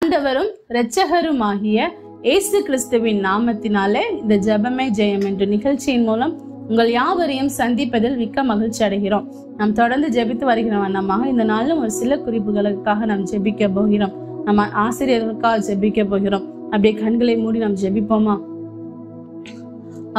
ஆண்டவரும் இரட்சகருமாகிய இயேசு கிறிஸ்துவின் நாமத்தினாலே இந்த ஜெபமே ஜெயம் என்ற நிகழ்ச்சியின் மூலம் உங்கள் யாவரையும் சந்திப்பதில் மிக்க மகிழ்ச்சி அடைகிறோம். நாம் தொடர்ந்து ஜெபித்து வருகிற வண்ணமாக இந்த நாளும் ஒரு சில குறிப்புகளுக்காக நாம் ஜெபிக்க போகிறோம். நம்ம ஆசிரியர்களுக்காக ஜெபிக்க போகிறோம். அப்படியே கண்களை மூடி நாம் ஜெபிப்போமா?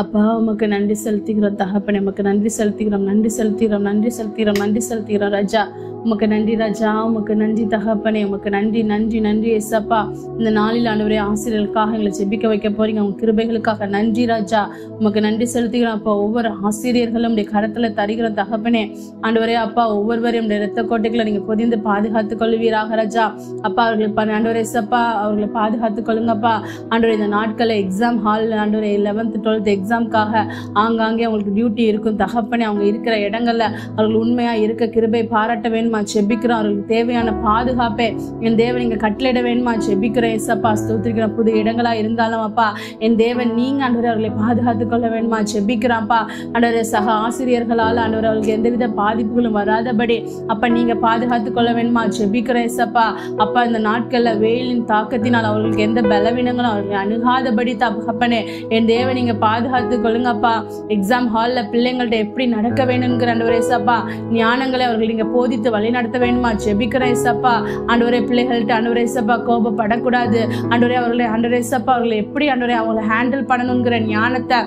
அப்பா, உமக்கு நன்றி செலுத்துகிறோம் தகப்பனே, உமக்கு நன்றி செலுத்துகிறோம், நன்றி செலுத்துகிறோம், நன்றி செலுத்துகிறோம், நன்றி செலுத்துகிறோம் ராஜா. உமக்கு நன்றி ராஜா, உமக்கு நன்றி தகப்பனே, உமக்கு நன்றி நன்றி நன்றி ஏசப்பா. இந்த நாளில் ஆண்டவரே ஆசிரியர்களுக்காக எங்களை ஜெபிக்க வைக்க போறீங்க. உங்க கிருபைகளுக்காக நன்றி ராஜா. உமக்கு நன்றி செலுத்துகிறோம் அப்பா. ஒவ்வொரு ஆசிரியர்களும் உடைய கரத்துல தருகிற தகப்பனே ஆண்டவரே அப்பா, ஒவ்வொருவரையும் உடைய இரத்த கோட்டைகளை நீங்க பொதிந்து பாதுகாத்துக் கொள்வீராக ராஜா. அப்பா அவர்கள் ஆண்டவரே சப்பா அவர்களை பாதுகாத்துக் கொள்ளுங்கப்பா. ஆண்டவரே இந்த நாட்களை எக்ஸாம் ஹால் ஆண்டவரே 11th 12th எக்ஸாம்காக ஆங்காங்கே அவங்களுக்கு டியூட்டி இருக்கும் தகப்பனே. அவங்க இருக்கிற இடங்கள்ல அவர்கள் உண்மையா இருக்க கிருபை பாராட்ட வேணுமா செபிக்கிறோம். அவர்களுக்கு தேவையான பாதுகாப்பே என் தேவன் நீங்க கட்டளையிட வேணுமா செபிக்கிறேன் ஏசப்பா. ஸ்தோத்திரிக்கிறோம். புது இடங்களா இருந்தாலும் அப்பா என் தேவன் நீங்க ஆண்டவரே அவர்களை பாதுகாத்துக் கொள்ள வேணுமா செபிக்கிறான்ப்பா. ஆண்டவரே சக ஆசிரியர்களால் ஆண்டவரே அவர்களுக்கு எந்தவித பாதிப்புகளும் வராதபடி அப்ப நீங்க பாதுகாத்துக் கொள்ள வேணுமா செபிக்கிறேன் ஏசப்பா. அப்பா இந்த நாட்கள்ல வெயிலின் தாக்கத்தினால் அவர்களுக்கு எந்த பலவீனங்களும் அவர்களை அணுகாதபடி தகப்பனே என் தேவன் நீங்க பாதுகாத்துக் கொள்ளுங்கப்பா. எக்ஸாம் ஹால்ல பிள்ளைங்கள்ட்ட எப்படி நடக்க வேணுங்கிற ஆண்டவரே ஏசப்பா ஞானங்களை அவர்கள் நீங்க போதித்து வழி நடத்த வேணுமா ஜெபிக்கிறேன் ஏசப்பா. ஆண்டவரே பிள்ளைகள்ட்ட ஆண்டவரே ஏசப்பா கோபப்படக்கூடாது. ஆண்டவரே அவர்களை ஏசப்பா அவர்களை எப்படி ஆண்டவரே அவங்களை ஹேண்டில் பண்ணணுங்கிற ஞானத்தை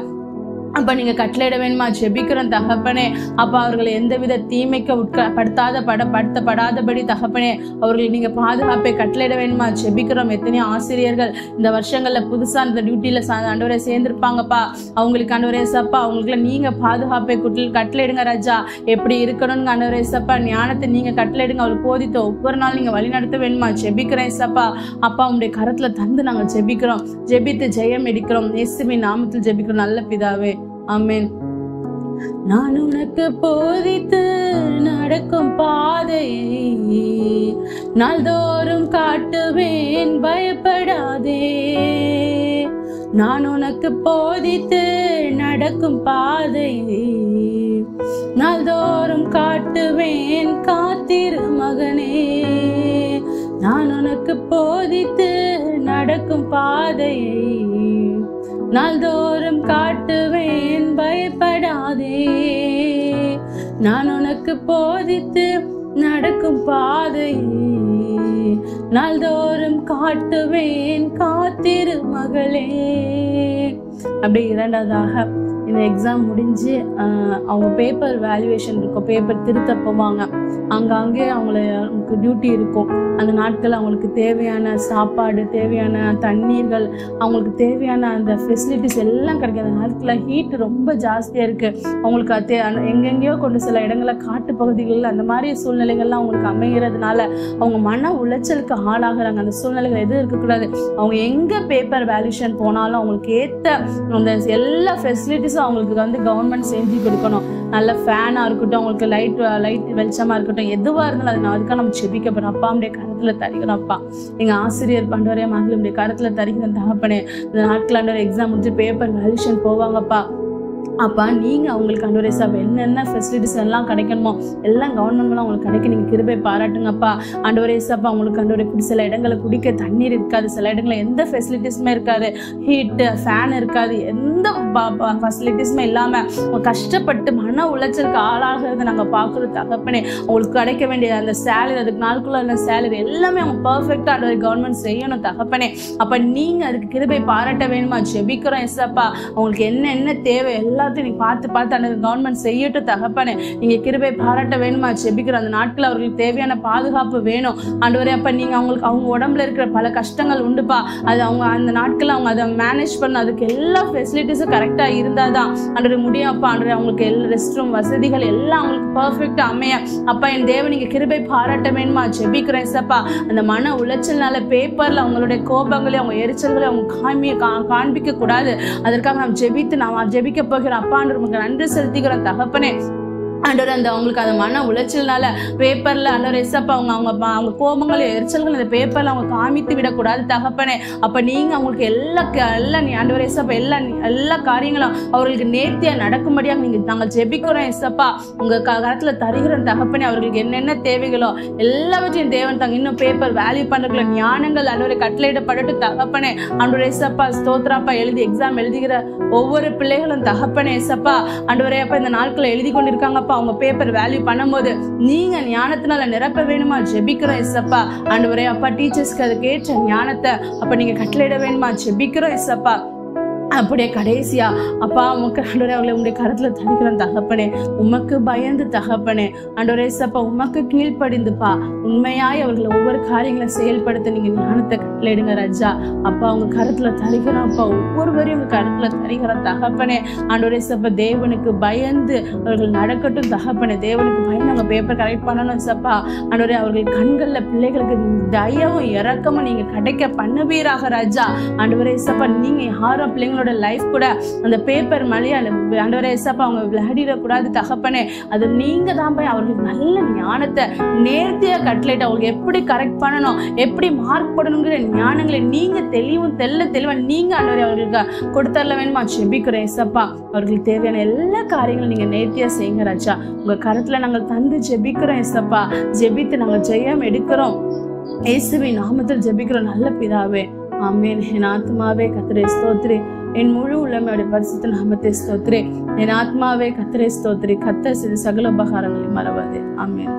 அப்ப நீங்க கட்டளையிட வேணுமா ஜெபிக்கிறோம் தகப்பனே. அப்ப அவர்களை எந்தவித தீமைக்கு படுத்தப்படாதபடி தகப்பனே அவர்களை நீங்க பாதுகாப்பை கட்டளையிட வேணுமா ஜெபிக்கிறோம். எத்தனையோ ஆசிரியர்கள் இந்த வருஷங்கள்ல புதுசா இந்த டியூட்டியில ஆண்டவரே சேர்ந்திருப்பாங்கப்பா. அவங்களுக்கு ஆண்டவரே சப்பா அவங்களுக்கு நீங்க பாதுகாப்பை கட்டளையிடுங்க ராஜா. எப்படி இருக்கணும்னு ஆண்டவரே சப்பா ஞானத்தை நீங்க கட்டளையிடுங்க. அவளுக்கு போதித்த ஒவ்வொரு நாள் நீங்க வழி நடத்த வேணுமா ஜெபிக்கிறேன் சப்பா. அப்பா உங்களுடைய கரத்துல தந்து நாங்க ஜெபிக்கிறோம். ஜெபித்து ஜெயம் எடுக்கிறோம். இயேசுவின் நாமத்தில் ஜெபிக்கிறோம் நல்ல பிதாவே, ஆமென். நான் உனக்கு போதித்து நடக்கும் பாதையை நாள்தோறும் காட்டுவேன், பயப்படாதே. நான் உனக்கு போதித்து நடக்கும் பாதையை நாள்தோறும் காட்டுவேன், காத்திரு மகனே. நான் உனக்கு போதித்து நடக்கும் பாதையை நாள்தோறும் காட்டுவேன், பயப்படாதே. நான் உனக்கு போதித்து நடக்கும் பாதையை நாள்தோறும் காட்டுவேன், காத்திரு மகளே. அப்படி இரண்டாவதாக இந்த எக்ஸாம் முடிஞ்சு அவங்க பேப்பர் வேல்யூவேஷன் இருக்கும், பேப்பர் திருத்த போவாங்க. அங்கே அவங்களுக்கு டியூட்டி இருக்கும். அந்த நாட்கள் அவங்களுக்கு தேவையான சாப்பாடு, தேவையான தண்ணீர்கள், அவங்களுக்கு தேவையான அந்த ஃபெசிலிட்டிஸ் எல்லாம் கிடைக்கும். அந்த நேரத்தில் ஹீட் ரொம்ப ஜாஸ்தியாக இருக்குது. அவங்களுக்கு எங்கெங்கேயோ கொண்டு சில இடங்களில் காட்டு பகுதிகளில் அந்த மாதிரி சூழ்நிலைகள்லாம் அவங்களுக்கு அமைகிறதுனால அவங்க மன உளைச்சலுக்கு ஆளாகிறாங்க. அந்த சூழ்நிலைகள் எதுவும் இருக்கக்கூடாது. அவங்க எங்கே பேப்பர் வேல்யூஷன் போனாலும் அவங்களுக்கு ஏற்ற அந்த எல்லா ஃபெசிலிட்டிஸும் அவங்களுக்கு கவர்மெண்ட் செஞ்சு கொடுக்கணும். நல்ல ஃபேனாக இருக்கட்டும், அவங்களுக்கு லைட் வெளிச்சமாக இருக்கட்டும், எதுவாக இருந்தாலும் அதுக்காக நம்ம செபிக்க போகிறோம். அப்பா நம்முடைய கருத்தில் தருகிறோம். அப்பா எங்கள் ஆசிரியர் பண்டவரே மகள் நம்முடைய கருத்தில் தருகிற தகப்பனே. இந்த நாட்கள் ஆண்டவரே எக்ஸாம் முடிஞ்சு பேப்பர் வேல்யூஷன் போவாங்கப்பா. அப்பா நீங்க அவங்களுக்கு ஆண்டவரே சாப் என்னென்ன ஃபெசிலிட்டிஸ் எல்லாம் கிடைக்கணுமோ எல்லாம் கவர்மெண்ட்லாம் அவங்களுக்கு கிடைக்க நீங்க கிருபை பாராட்டுங்கப்பா. ஆண்டவரே சாப்பா அவங்களுக்கு ஆண்டவரே சில இடங்களில் குடிக்க தண்ணீர் இருக்காது, சில இடங்களில் எந்த ஃபெசிலிட்டிஸுமே இருக்காது, ஹீட்டு ஃபேன் இருக்காது, எந்த ஃபெசிலிட்டிஸுமே இல்லாமல் கஷ்டப்பட்டு மன உளைச்சலுக்கு ஆளாகிறது நாங்கள் பார்க்குறது தகப்பனே. அவங்களுக்கு கிடைக்க வேண்டிய அந்த சேலரி, அதுக்கு நாளுக்குள்ள அந்த சேலரி எல்லாமே அவங்க பர்ஃபெக்டாக ஆண்டவரே கவர்மெண்ட் செய்யணும் தகப்பனே. அப்போ நீங்கள் அதுக்கு கிருபை பாராட்ட வேணுமா ஜெபிக்கிறோம் எஸ்ஸப்பா. அவங்களுக்கு என்ன தேவை எல்லாத்தையும் நீ பார்த்து அந்த கவர்மெண்ட் செய்யட்டும் தகப்பனே. நீங்க கிருபை பாராட்ட வேணுமா ஜெபிக்கிற அந்த நாட்கள் அவர்களுக்கு தேவையான பாதுகாப்பு வேணும் ஆண்டவரே. அப்ப நீங்க அவங்களுக்கு அவங்க உடம்புல இருக்கிற பல கஷ்டங்கள் உண்டுப்பா. அது அவங்க அந்த நாட்கள் அவங்க அதை மேனேஜ் பண்ண அதுக்கு எல்லா ஃபெசிலிட்டிஸும் கரெக்டா இருந்தாதான் ஆண்டவரே முடியும் அப்பா. ஆண்டவரே அவங்களுக்கு எல்லா ரெஸ்ட் ரூம் வசதிகள் எல்லாம் அவங்களுக்கு பர்ஃபெக்டா அமைய அப்பா என் தேவன் நீங்க கிருபை பாராட்ட வேணுமா ஜெபிக்கிறேன் சப்பா. அந்த மன உளைச்சல்னால பேப்பர்ல அவங்களுடைய கோபங்களை அவங்க எரிச்சல்களை அவங்க காண்பிக்க கூடாது. அதற்காக நாம் ஜெபிக்க போகிறோம் அப்பா. நன்றி செலுத்திக்கிறோம் தகப்பனே. ஆண்டவரே அந்த அவங்களுக்கு அந்த மன உளைச்சல்னால பேப்பர்ல ஆண்டவரே ஏசப்பா அவங்க கோபங்கள் எரிச்சல்கள் அந்த பேப்பர்ல அவங்க காமித்து விடக்கூடாது தகப்பனே. அப்ப நீங்க அவங்களுக்கு எல்லாம் ஆண்டவரே ஏசப்பா எல்லா காரியங்களும் அவர்களுக்கு நேர்த்தியா நடக்கும்படியாக நாங்கள் ஜெபிக்கிறோம் ஏசப்பா. உங்க கரத்துல தருகிறோம் தகப்பனே. அவர்களுக்கு என்னென்ன தேவைகளோ எல்லாவற்றையும் தேவன் தாங்க. இன்னும் பேப்பர் வேல்யூ பண்றதுல ஞானங்கள் ஆண்டவரே கட்டளையிடப்படட்டு தகப்பனே. ஆண்டவரே ஏசப்பா ஸ்தோத்திரப்பா. எக்ஸாம் எழுதுகிற ஒவ்வொரு பிள்ளைகளும் தகப்பனே ஏசப்பா ஆண்டவரே அப்பா இந்த நாட்களை எழுதி கொண்டிருக்காங்கப்பா. அவங்க பேப்பர் வேல்யூ பண்ணும்போது நீங்க ஞானத்தினால நிரப்ப வேணுமா ஜெபிக்கிறோம் ஏசப்பா. ஆண்டவரே அப்பா டீச்சர்ஸ்க்கு அதுக்கு ஏற்ற ஞானத்தை அப்ப நீங்க கட்டளையிட வேணுமா ஜெபிக்கிறோம் ஏசப்பா. அப்படியே கடைசியா அப்பா உமக்கு ஆண்டவரே அவங்களை உங்களுடைய கருத்துல தருகிறோம் தகப்பனே. உமக்கு பயந்து தகப்பனே ஆண்டவரே ஏசப்பா உமக்கு கீழ்ப்படிந்துப்பா உண்மையாய் அவர்களை ஒவ்வொரு காரியங்களை செயல்படுத்த நீங்க ஞானத்தை கட்டளையிடுங்க ராஜா. அப்பா உங்க கருத்துல தருகிறோம் அப்பா. ஒவ்வொருவரையும் உங்க கருத்துல தருகிறோம் தகப்பனே. ஆண்டவரே ஏசப்பா தேவனுக்கு பயந்து அவர்கள் நடக்கட்டும் தகப்பனே. தேவனுக்கு பயந்து அவங்க பேப்பர் கரெக்ட் பண்ணணும் சப்பா. ஆண்டவரே அவர்கள் கண்கள்ல பிள்ளைகளுக்கு தயவும் இறக்கமும் நீங்க கிடைக்க பண்ணுவீராக ராஜா. ஆண்டவரே ஏசப்பா நீங்க யாரும் பிள்ளைங்களோட லைஃப் கூட அந்த பேப்பர் மலையா ஆண்டவரே ஏசப்பா அவங்க விளையாடிடக்கூடாது தகப்பனே. அது நீங்க தான் போய் அவர்களுக்கு நல்ல ஞானத்தை நேர்த்தியா கட்டளையிட்டு அவங்களுக்கு எப்படி கரெக்ட் பண்ணணும் எப்படி மார்க் போடணுங்கிற ஞானங்களை நீங்க தெளிவா நீங்க ஆண்டவரே அவர்களுக்கு கொடுத்தரல வேணுமா ஜெபிக்கிறேன் ஏசப்பா. அவர்களுக்கு தேவையான எல்லா காரியங்களும் நீங்க நேர்த்தியா செய்யுங்க ராஜா. உங்க கருத்துல நாங்கள் தந்து ஜெபிக்கிறோம் ஏசப்பா. ஜெபித்து நாங்கள் ஜெயம் எடுக்கிறோம் இயேசுவின் நாமத்தில் ஜெபிக்கிறோம் நல்ல பிதாவே. ஆமென். என் ஆத்மாவே கர்த்தரை ஸ்தோத்திரி. என் முழு உள்ளமையோட பரிசுத்த நாமத்தை ஸ்தோத்திரி. என் ஆத்மாவே கர்த்தரை ஸ்தோத்திரி. கர்த்தர் செய்த சகல உபகாரங்களை மறவாதே. ஆமென்.